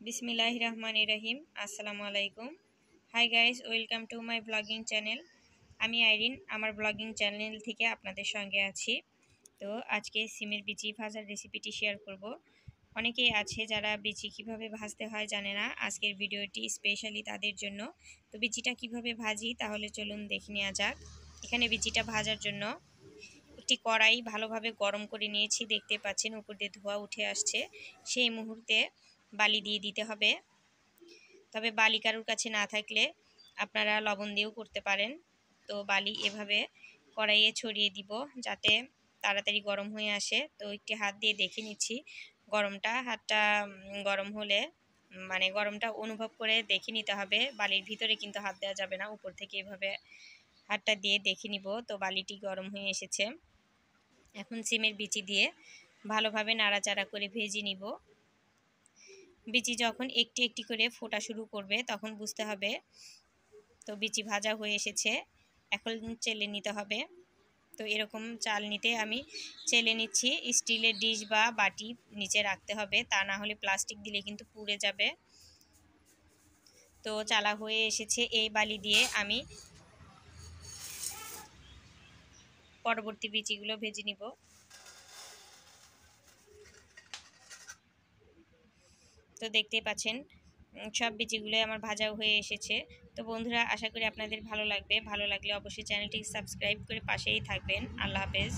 बिस्मिल्लाहिर्रहमानिर्रहीम আসসালামু আলাইকুম। Hi guys, welcome to my blogging channel. আমি আইরিন, আমার ব্লগিং চ্যানেল থেকে আপনাদের সঙ্গে আছি। তো আজকে সিমের বিচি ভাজার রেসিপিটি শেয়ার করব। অনেকেই আছে যারা বিচি কিভাবে ভাজতে হয় জানে না। আজকের ভিডিওটি স্পেশালি তাদের জন্য। তো বিচিটা কিভাবে ভাজি তাহলে চলুন দেখে নেওয়া যাক। এখানে বিচিটা ভাজার জন্য একটি কড়াই ভালোভাবে গরম করে নিয়েছি, দেখতে পাচ্ছেন উপর দিয়ে ধোঁয়া উঠে আসছে। সেই মুহূর্তে বালি দিয়ে দিতে হবে। তবে বালি কারুর কাছে না থাকলে আপনারা লবণ দিয়েও করতে পারেন। তো বালি এভাবে কড়াইয়ে ছড়িয়ে দিব যাতে তাড়াতাড়ি গরম হয়ে আসে। তো একটি হাত দিয়ে দেখে নিচ্ছি হাতটা গরম হলে গরমটা অনুভব করে দেখে নিতে হবে। বালির ভিতরে কিন্তু হাত দেওয়া যাবে না, উপর থেকে এভাবে হাতটা দিয়ে দেখে নিব। তো বালিটি গরম হয়ে এসেছে। এখন সিমের বিচি দিয়ে ভালোভাবে নাড়াচাড়া করে ভেজে নিব। বিচি যখন একটি একটি করে ফোটা শুরু করবে তখন বুঝতে হবে তো বিচি ভাজা হয়ে এসেছে। এখন চেলে নিতে হবে। তো এরকম চাল নিতে আমি চেলে নিচ্ছি। স্টিলের ডিশ বা বাটি নিচে রাখতে হবে, তা না হলে প্লাস্টিক দিলে কিন্তু পুড়ে যাবে। তো চালা হয়ে এসেছে। এই বালি দিয়ে আমি পরবর্তী বিচিগুলো ভেজে নিব। তো দেখতেই পাচ্ছেন সব বিচিগুলো আমার ভাজা হয়ে এসেছে। তো বন্ধুরা, আশা করি আপনাদের ভালো লাগবে। ভালো লাগলে অবশ্যই চ্যানেলটি সাবস্ক্রাইব করে পাশেই থাকবেন। আল্লাহ হাফেজ।